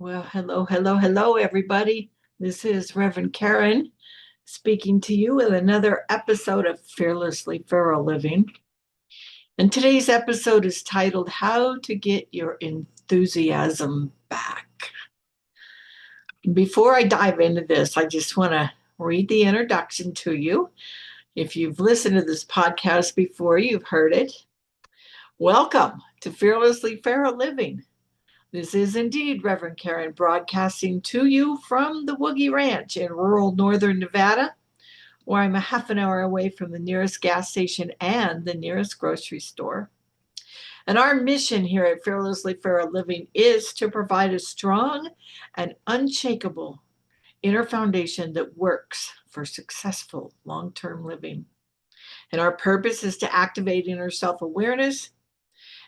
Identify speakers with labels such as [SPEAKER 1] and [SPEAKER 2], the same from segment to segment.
[SPEAKER 1] Well, hello, everybody. This is Reverend Karen speaking to you with another episode of Fearlessly Feral Living. And today's episode is titled How to Get Your Enthusiasm Back. Before I dive into this, I just want to read the introduction to you. If you've listened to this podcast before, you've heard it. Welcome to Fearlessly Feral Living. This is indeed Reverend Karen broadcasting to you from the Woogie Ranch in rural northern Nevada, where I'm a half an hour away from the nearest gas station and the nearest grocery store. And our mission here at Fearlessly Feral Living is to provide a strong and unshakable inner foundation that works for successful long-term living. And our purpose is to activate inner self-awareness.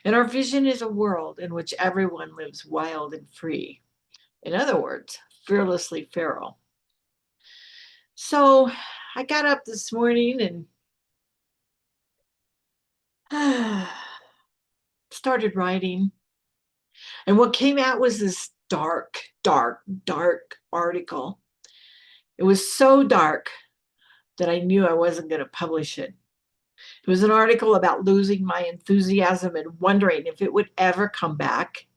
[SPEAKER 1] And our vision is a world in which everyone lives wild and free. In other words, fearlessly feral. So I got up this morning and started writing. And what came out was this dark article. It was so dark that I knew I wasn't going to publish it. It was an article about losing my enthusiasm and wondering if it would ever come back,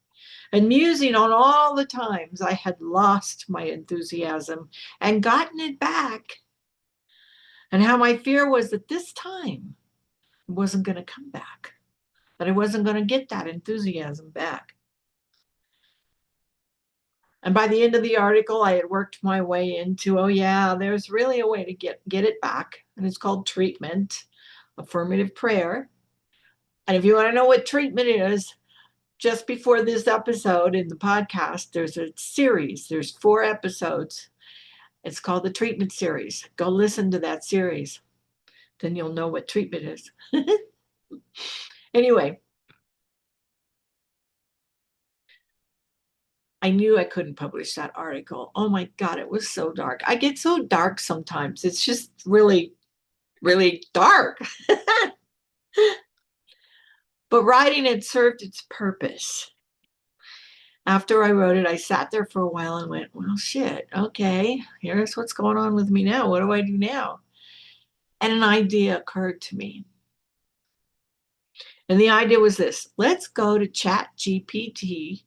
[SPEAKER 1] and musing on all the times I had lost my enthusiasm and gotten it back, and how my fear was that this time it wasn't going to come back, that I wasn't going to get that enthusiasm back. And by the end of the article, I had worked my way into, oh yeah, there's really a way to get it back, and it's called treatment, affirmative prayer. And if you want to know what treatment is, just before this episode in the podcast, there's a series. There's 4 episodes. It's called the treatment series. Go listen to that series. Then you'll know what treatment is. Anyway, I knew I couldn't publish that article. Oh my God, it was so dark. I get so dark sometimes. It's just really, really dark. But writing had served its purpose. After I wrote it, I sat there for a while and went, well, shit, okay, here's what's going on with me now. What do I do now? And an idea occurred to me. And the idea was this: let's go to ChatGPT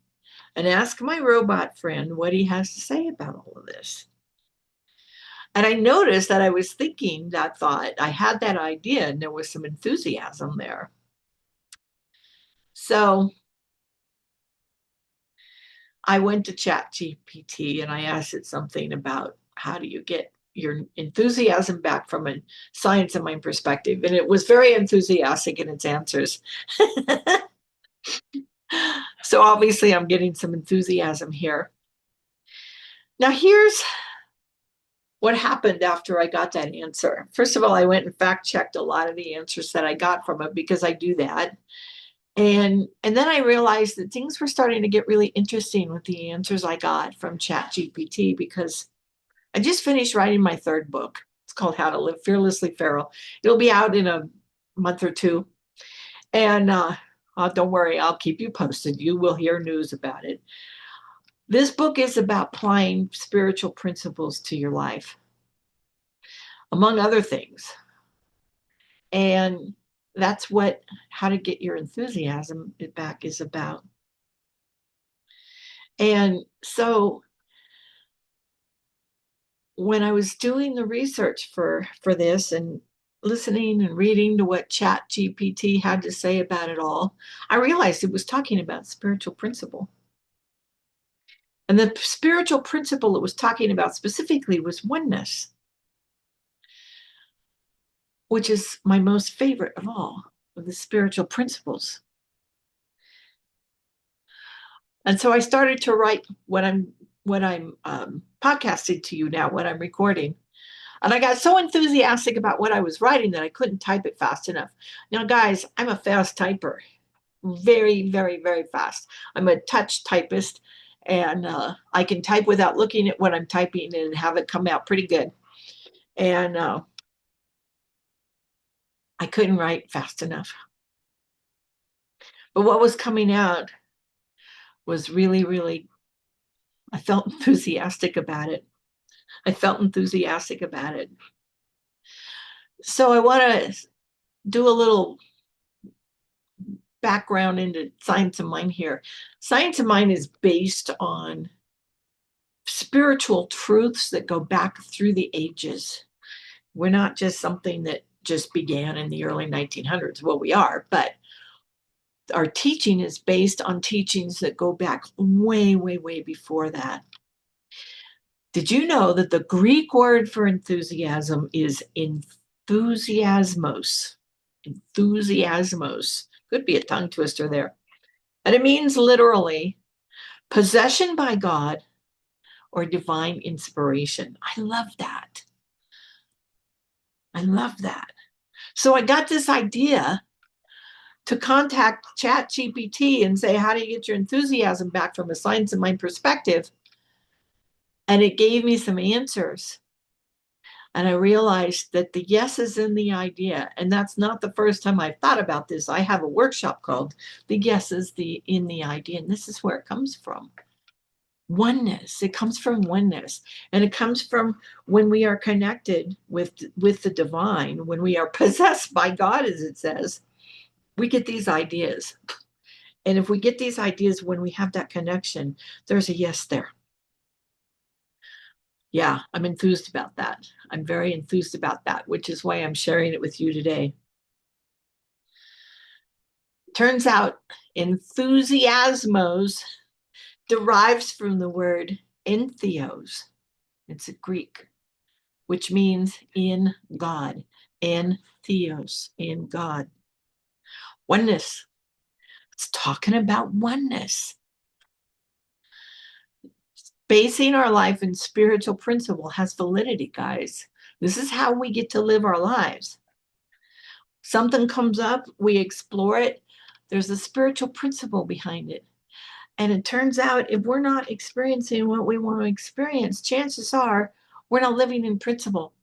[SPEAKER 1] and ask my robot friend what he has to say about all of this. And I noticed that I was thinking that thought. I had that idea and there was some enthusiasm there. So I went to ChatGPT and I asked it something about how do you get your enthusiasm back from a science and mind perspective. And it was very enthusiastic in its answers. So obviously I'm getting some enthusiasm here. Now here's what happened after I got that answer. First of all, I went and fact checked a lot of the answers that I got from it, because I do that. And then I realized that things were starting to get really interesting with the answers I got from ChatGPT, because I just finished writing my 3rd book. It's called How to Live Fearlessly Feral. It'll be out in a month or 2. And don't worry, I'll keep you posted. You will hear news about it. This book is about applying spiritual principles to your life, among other things. And that's what How to Get Your Enthusiasm Back is about. And so when I was doing the research for this and listening and reading to what ChatGPT had to say about it all, I realized it was talking about spiritual principle. And the spiritual principle it was talking about specifically was oneness, which is my most favorite of all of the spiritual principles. And so I started to write what I'm podcasting to you now, what I'm recording. And I got so enthusiastic about what I was writing that I couldn't type it fast enough. Now, guys, I'm a fast typer, very, very, very fast. I'm a touch typist, and I can type without looking at what I'm typing and have it come out pretty good. And I couldn't write fast enough. But what was coming out was really, really I felt enthusiastic about it. I felt enthusiastic about it. So I want to do a little background into Science of Mind here. Science of Mind is based on spiritual truths that go back through the ages. We're not just something that just began in the early 1900s. Well, we are, but our teaching is based on teachings that go back way, way, way before that. Did you know that the Greek word for enthusiasm is enthusiasmos? Enthusiasmos. Could be a tongue twister there. And it means literally possession by God or divine inspiration. I love that. I love that. So I got this idea to contact ChatGPT and say, how do you get your enthusiasm back from a Science of Mind perspective? And it gave me some answers. And I realized that the yes is in the idea. And that's not the first time I've thought about this. I have a workshop called The Yes is in the Idea. And this is where it comes from. Oneness. It comes from oneness. And it comes from when we are connected with the divine, when we are possessed by God, as it says, we get these ideas. And if we get these ideas when we have that connection, there's a yes there. Yeah, I'm enthused about that. I'm very enthused about that, which is why I'm sharing it with you today. Turns out enthusiasmos derives from the word entheos. It's a Greek, which means in God. Entheos, in God. Oneness. It's talking about oneness. Basing our life in spiritual principle has validity, guys. This is how we get to live our lives. Something comes up, we explore it. There's a spiritual principle behind it. And it turns out if we're not experiencing what we want to experience, chances are we're not living in principle.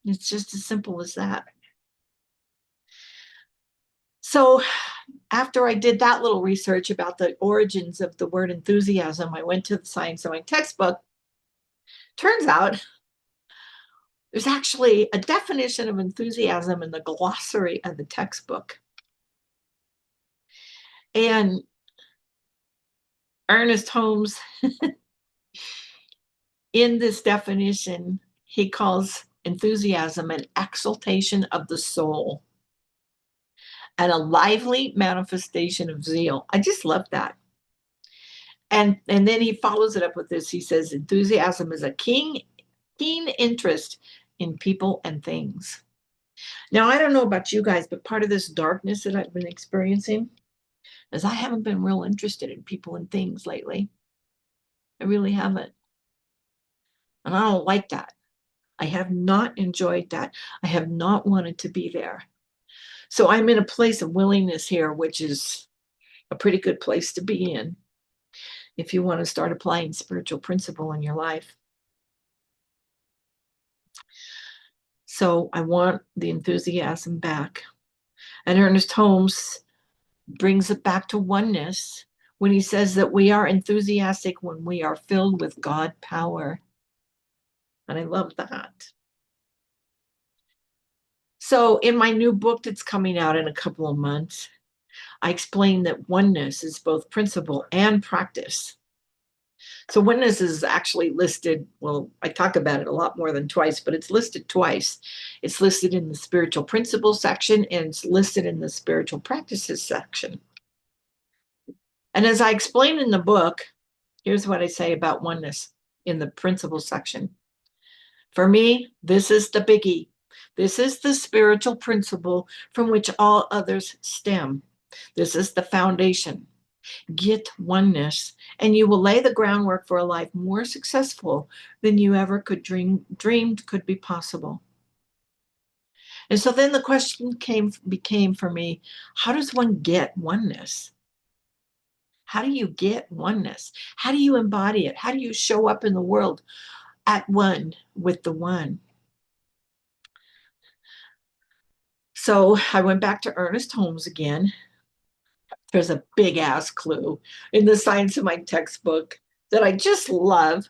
[SPEAKER 1] It's just as simple as that. So after I did that little research about the origins of the word enthusiasm, I went to the Science of Mind textbook. Turns out there's actually a definition of enthusiasm in the glossary of the textbook. And Ernest Holmes, in this definition, he calls enthusiasm an exaltation of the soul and a lively manifestation of zeal. I just love that. And then he follows it up with this. He says, enthusiasm is a keen interest in people and things. Now, I don't know about you guys, but part of this darkness that I've been experiencing is I haven't been real interested in people and things lately. I really haven't. And I don't like that. I have not enjoyed that. I have not wanted to be there. So I'm in a place of willingness here, which is a pretty good place to be in if you want to start applying spiritual principle in your life. So I want the enthusiasm back. And Ernest Holmes brings it back to oneness when he says that we are enthusiastic when we are filled with God power. And I love that. So in my new book that's coming out in a couple of months, I explain that oneness is both principle and practice. So oneness is actually listed, well, I talk about it a lot more than twice, but it's listed twice. It's listed in the spiritual principles section and it's listed in the spiritual practices section. And as I explain in the book, here's what I say about oneness in the principles section. For me, this is the biggie. This is the spiritual principle from which all others stem. This is the foundation. Get oneness, and you will lay the groundwork for a life more successful than you ever could dreamed could be possible. And so then the question became for me, how does one get oneness? How do you get oneness? How do you embody it? How do you show up in the world at one with the one? So I went back to Ernest Holmes again. There's a big ass clue in the Science of Mind textbook that I just love.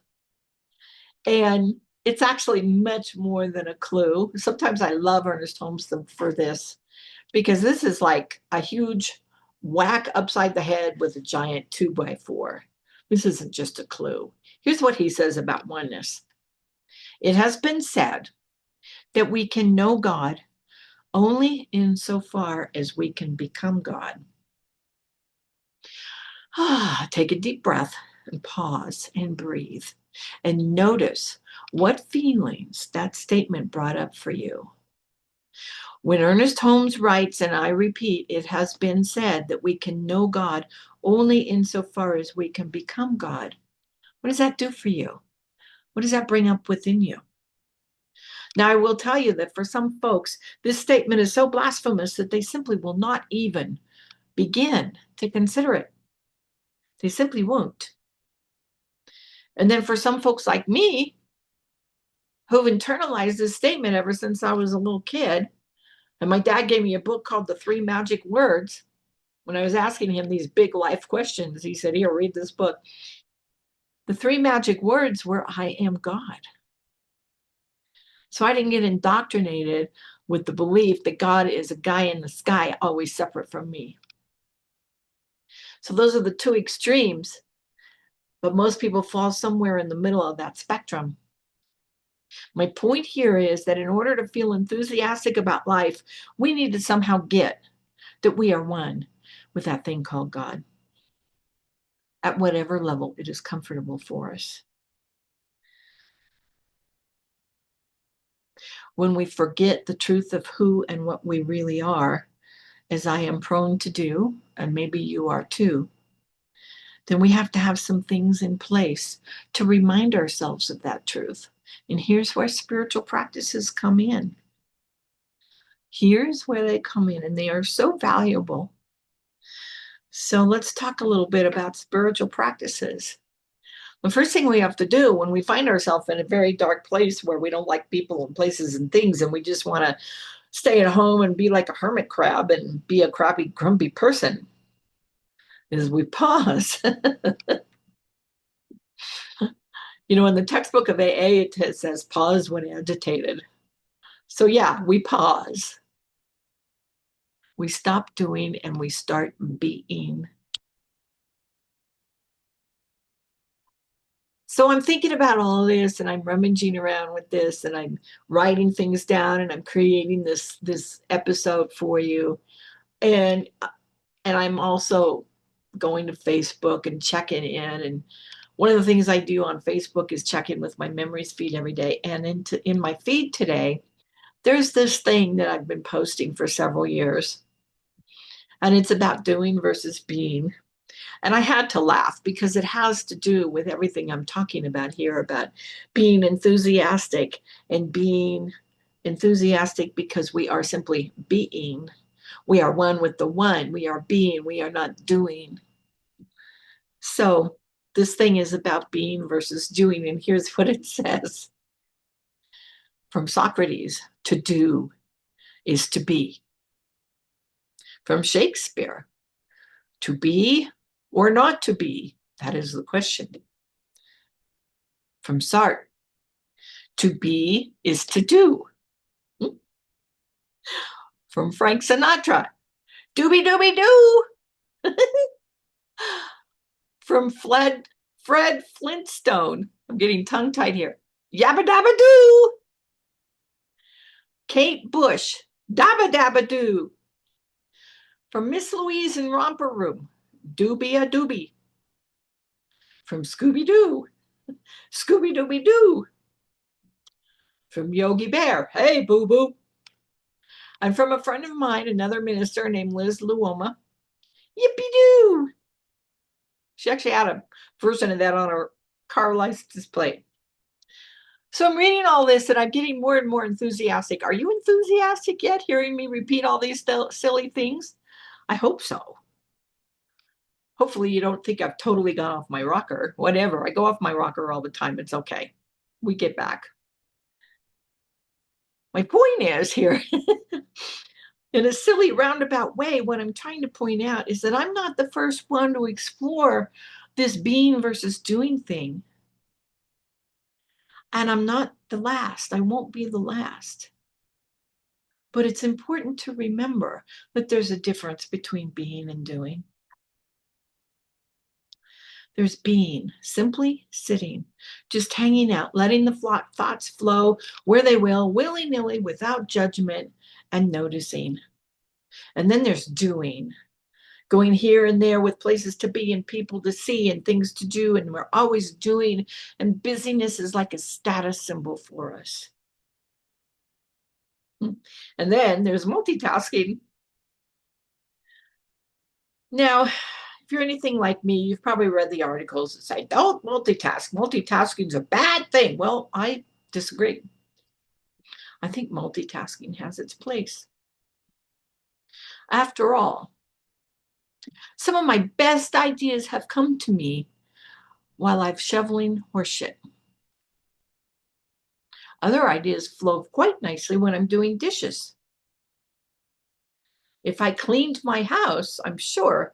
[SPEAKER 1] And it's actually much more than a clue. Sometimes I love Ernest Holmes for this, because this is like a huge whack upside the head with a giant 2x4. This isn't just a clue. Here's what he says about oneness. It has been said that we can know God only insofar as we can become God. Take a deep breath and pause and breathe and notice what feelings that statement brought up for you. When Ernest Holmes writes, and I repeat, it has been said that we can know God only insofar as we can become God. What does that do for you? What does that bring up within you? Now, I will tell you that for some folks, this statement is so blasphemous that they simply will not even begin to consider it. They simply won't. And then for some folks like me, who've internalized this statement ever since I was a little kid, and my dad gave me a book called The Three Magic Words. When I was asking him these big life questions, he said, here, read this book. The three magic words were, I am God. So I didn't get indoctrinated with the belief that God is a guy in the sky, always separate from me. So those are the two extremes, but most people fall somewhere in the middle of that spectrum. My point here is that in order to feel enthusiastic about life, we need to somehow get that we are one with that thing called God, at whatever level it is comfortable for us. When we forget the truth of who and what we really are, as I am prone to do, and maybe you are too, then we have to have some things in place to remind ourselves of that truth. And here's where spiritual practices come in. Here's where they come in, and they are so valuable. So let's talk a little bit about spiritual practices. The first thing we have to do when we find ourselves in a very dark place where we don't like people and places and things, and we just want to stay at home and be like a hermit crab and be a crappy, grumpy person, is we pause. You know, in the textbook of AA, it says pause when agitated. So yeah, we pause. We stop doing and we start being. So I'm thinking about all of this, and I'm rummaging around with this, and I'm writing things down, and I'm creating this episode for you. And I'm also going to Facebook and checking in. And one of the things I do on Facebook is check in with my memories feed every day. And in my feed today, there's this thing that I've been posting for several years. And it's about doing versus being. And I had to laugh because it has to do with everything I'm talking about here, about being enthusiastic and being enthusiastic because we are simply being. We are one with the one. We are being. We are not doing. So this thing is about being versus doing. And here's what it says from Socrates: to do is to be. From Shakespeare: to be or not to be? That is the question. From Sartre: to be is to do. From Frank Sinatra: dooby dooby doo. From Fred Flintstone: I'm getting tongue tied here. Yabba dabba doo. Kate Bush: dabba dabba doo. From Miss Louise in Romper Room: doobie a doobie. From Scooby Doo: Scooby Dooby Doo. From Yogi Bear: hey boo boo. And from a friend of mine, another minister named Liz Luoma: yippee doo. She actually had a version of that on her car license plate. So I'm reading all this and I'm getting more and more enthusiastic. Are you enthusiastic yet, hearing me repeat all these silly things? I hope so. Hopefully you don't think I've totally gone off my rocker. Whatever, I go off my rocker all the time. It's okay. We get back. My point is here, in a silly roundabout way, what I'm trying to point out is that I'm not the first one to explore this being versus doing thing. And I'm not the last. I won't be the last. But it's important to remember that there's a difference between being and doing. There's being, simply sitting, just hanging out, letting the thoughts flow where they will, willy-nilly, without judgment, and noticing. And then there's doing, going here and there with places to be and people to see and things to do. And we're always doing, and busyness is like a status symbol for us. And then there's multitasking. Now, if you're anything like me, you've probably read the articles that say, don't multitask. Multitasking is a bad thing. Well, I disagree. I think multitasking has its place. After all, some of my best ideas have come to me while I'm shoveling horseshit. Other ideas flow quite nicely when I'm doing dishes. If I cleaned my house, I'm sure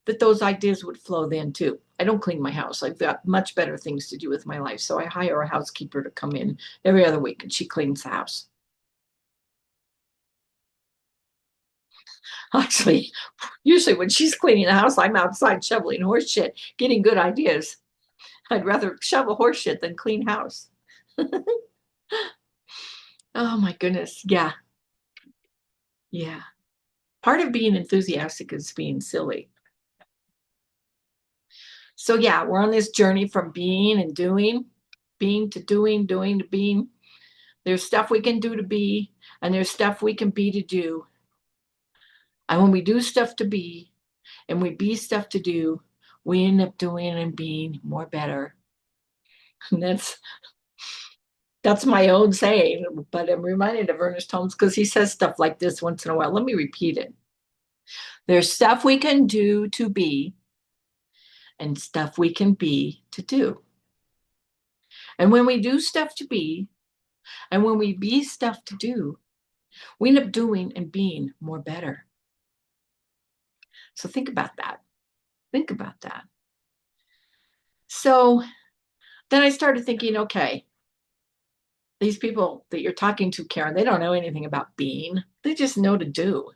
[SPEAKER 1] that those ideas would flow then too. I don't clean my house. I've got much better things to do with my life. So I hire a housekeeper to come in every other week and she cleans the house. Actually, usually when she's cleaning the house, I'm outside shoveling horse shit, getting good ideas. I'd rather shovel horse shit than clean house. Oh my goodness. Yeah. Yeah. Part of being enthusiastic is being silly. So yeah, we're on this journey from being and doing, being to doing, doing to being. There's stuff we can do to be, and there's stuff we can be to do. And when we do stuff to be, and we be stuff to do, we end up doing and being more better. And that's my own saying, but I'm reminded of Ernest Holmes because he says stuff like this once in a while. Let me repeat it. There's stuff we can do to be, and stuff we can be to do. And when we do stuff to be, and when we be stuff to do, we end up doing and being more better. So think about that. Think about that. So then I started thinking, okay, these people that you're talking to, Karen, they don't know anything about being. They just know to do.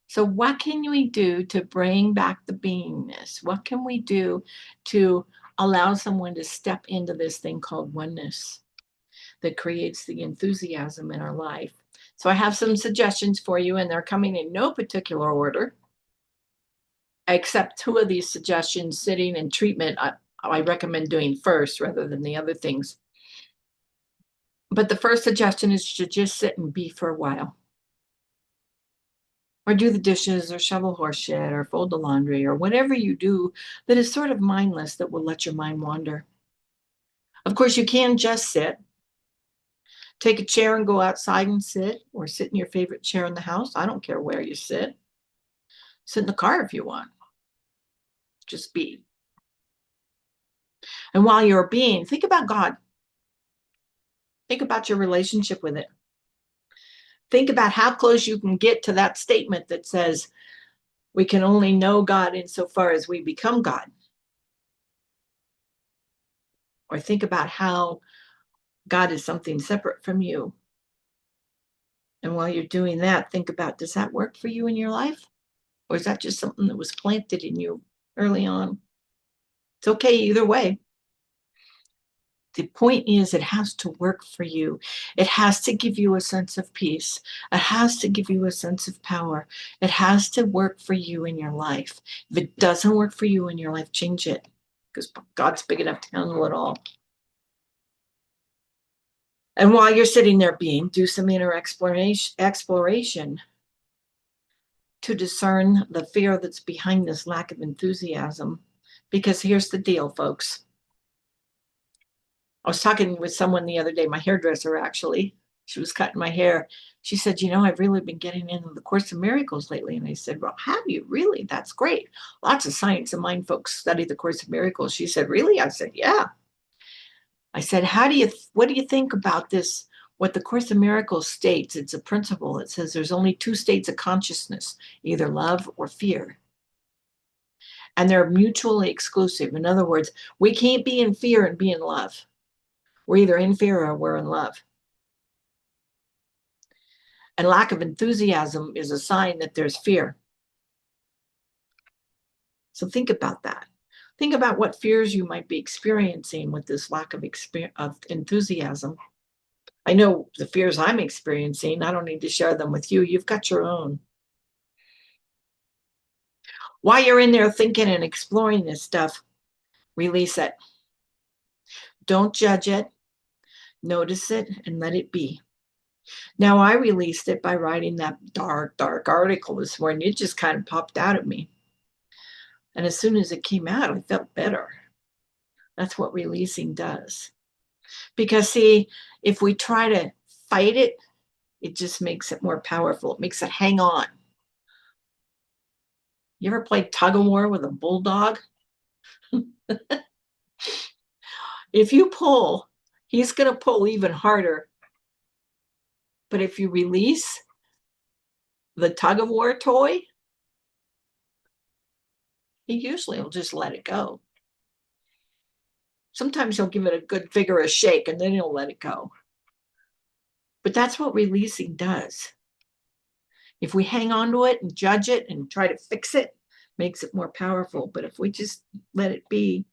[SPEAKER 1] So what can we do to bring back the beingness? What can we do to allow someone to step into this thing called oneness that creates the enthusiasm in our life? So I have some suggestions for you, and they're coming in no particular order. I accept two of these suggestions, sitting and treatment, I recommend doing first rather than the other things. But the first suggestion is to just sit and be for a while. Or do the dishes, or shovel horse shit, or fold the laundry, or whatever you do that is sort of mindless that will let your mind wander. Of course, you can just sit. Take a chair and go outside and sit, or sit in your favorite chair in the house. I don't care where you sit. Sit in the car if you want. Just be. And while you're being, think about God. Think about your relationship with it. Think about how close you can get to that statement that says, we can only know God insofar as we become God. Or think about how God is something separate from you. And while you're doing that, think about, does that work for you in your life? Or is that just something that was planted in you early on? It's okay either way. The point is, it has to work for you. It has to give you a sense of peace. It has to give you a sense of power. It has to work for you in your life. If it doesn't work for you in your life, change it, because God's big enough to handle it all. And while you're sitting there being, do some inner exploration to discern the fear that's behind this lack of enthusiasm. Because here's the deal, folks. I was talking with someone the other day, my hairdresser actually. She was cutting my hair. She said, I've really been getting into the Course of Miracles lately. And I said, well, have you really? That's great. Lots of science and mind folks study the Course of Miracles. She said, really? I said, yeah. I said, what do you think about this? What the Course of Miracles states, it's a principle. It says there's only two states of consciousness, either love or fear. and they're mutually exclusive. In other words, we can't be in fear and be in love. We're either in fear or we're in love. And lack of enthusiasm is a sign that there's fear. So think about that. Think about what fears you might be experiencing with this lack of enthusiasm. I know the fears I'm experiencing. I don't need to share them with you. You've got your own. While you're in there thinking and exploring this stuff, release it. Don't judge it. Notice it and let it be. Now, I released it by writing that dark article this morning. It just kind of popped out at me. And as soon as it came out, I felt better. That's what releasing does. Because, see, if we try to fight it, it just makes it more powerful. It makes it hang on. You ever played tug of war with a bulldog? If you pull, he's going to pull even harder. But if you release the tug of war toy, he usually will just let it go. Sometimes he'll give it a good vigorous shake and then he'll let it go. But that's what releasing does. If we hang on to it and judge it and try to fix it, makes it more powerful. But if we just let it be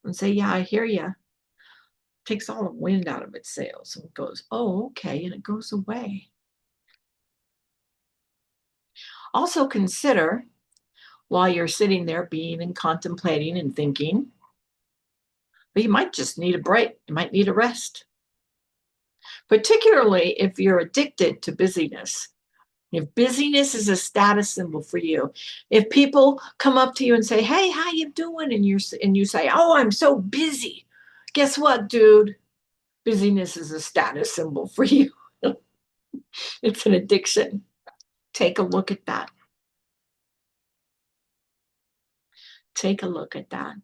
[SPEAKER 1] and say, yeah, I hear you, takes all the wind out of its sails and goes, oh, okay, and it goes away. Also consider, while you're sitting there being and contemplating and thinking, but you might just need a break. You might need a rest. Particularly if you're addicted to busyness. If busyness is a status symbol for you, if people come up to you and say, "Hey, how you doing?" and you say, "Oh, I'm so busy." Guess what, dude? Busyness is a status symbol for you. It's an addiction. Take a look at that. Take a look at that.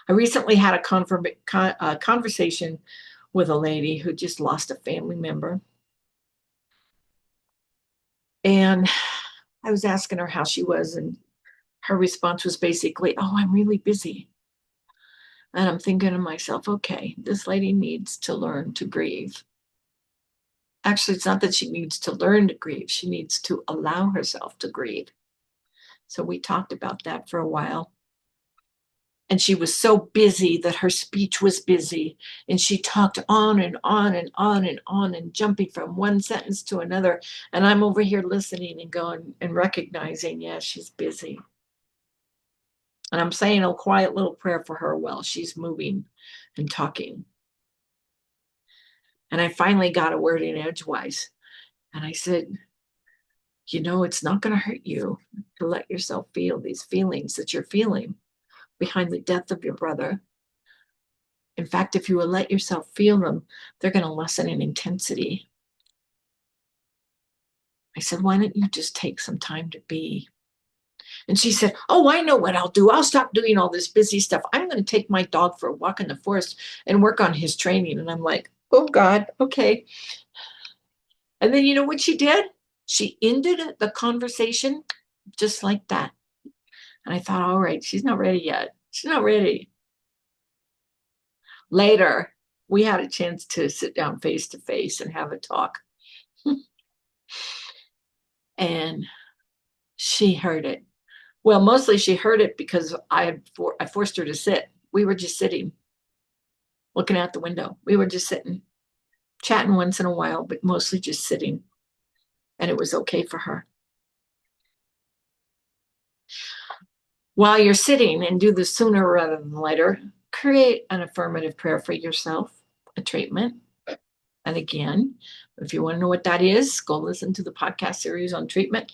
[SPEAKER 1] I recently had a conversation with a lady who just lost a family member. And I was asking her how she was, and her response was basically, "Oh, I'm really busy." And I'm thinking to myself, okay, this lady needs to learn to grieve. Actually, it's not that she needs to learn to grieve. She needs to allow herself to grieve. So we talked about that for a while. And she was so busy that her speech was busy. And she talked on and on and on and on and jumping from one sentence to another. And I'm over here listening and going and recognizing, yeah, she's busy. And I'm saying a quiet little prayer for her while she's moving and talking. And I finally got a word in edgewise. And I said, you know, it's not going to hurt you to let yourself feel these feelings that you're feeling behind the death of your brother. In fact, if you will let yourself feel them, they're going to lessen in intensity. I said, why don't you just take some time to be? And she said, oh, I know what I'll do. I'll stop doing all this busy stuff. I'm going to take my dog for a walk in the forest and work on his training. And I'm like, oh, God, okay. And then you know what she did? She ended the conversation just like that. And I thought, all right, she's not ready yet. She's not ready. Later, we had a chance to sit down face to face and have a talk. And she heard it. Well, mostly she heard it because I forced her to sit. We were just sitting, looking out the window. We were just sitting, chatting once in a while, but mostly just sitting. And it was okay for her. While you're sitting, and do this sooner rather than later, create an affirmative prayer for yourself, a treatment. And again, if you want to know what that is, go listen to the podcast series on treatment.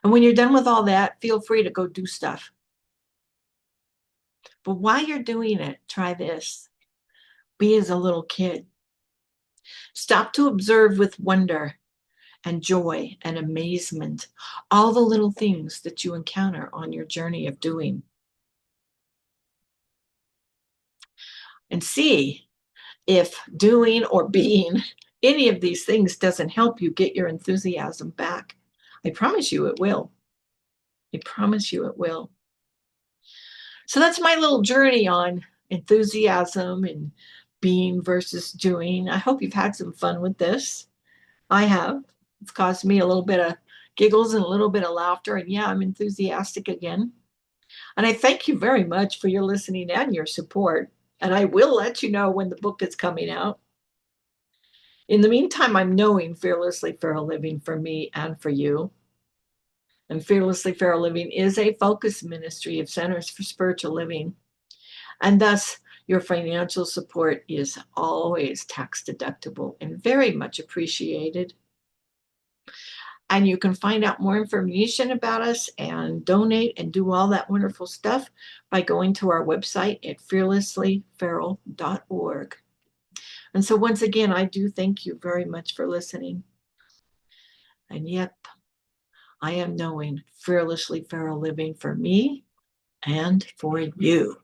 [SPEAKER 1] And when you're done with all that, feel free to go do stuff. But while you're doing it, try this. Be as a little kid. Stop to observe with wonder and joy and amazement all the little things that you encounter on your journey of doing. And see if doing or being any of these things doesn't help you get your enthusiasm back, I promise you it will. I promise you it will. So that's my little journey on enthusiasm and being versus doing. I hope you've had some fun with this. I have. It's caused me a little bit of giggles and a little bit of laughter. And yeah, I'm enthusiastic again. And I thank you very much for your listening and your support. And I will let you know when the book is coming out. In the meantime, I'm knowing Fearlessly Feral Living for me and for you. And Fearlessly Feral Living is a focus ministry of Centers for Spiritual Living. And thus, your financial support is always tax deductible and very much appreciated. And you can find out more information about us and donate and do all that wonderful stuff by going to our website at fearlesslyferal.org. And so once again, I do thank you very much for listening. And yep, I am knowing Fearlessly Feral Living for me and for you.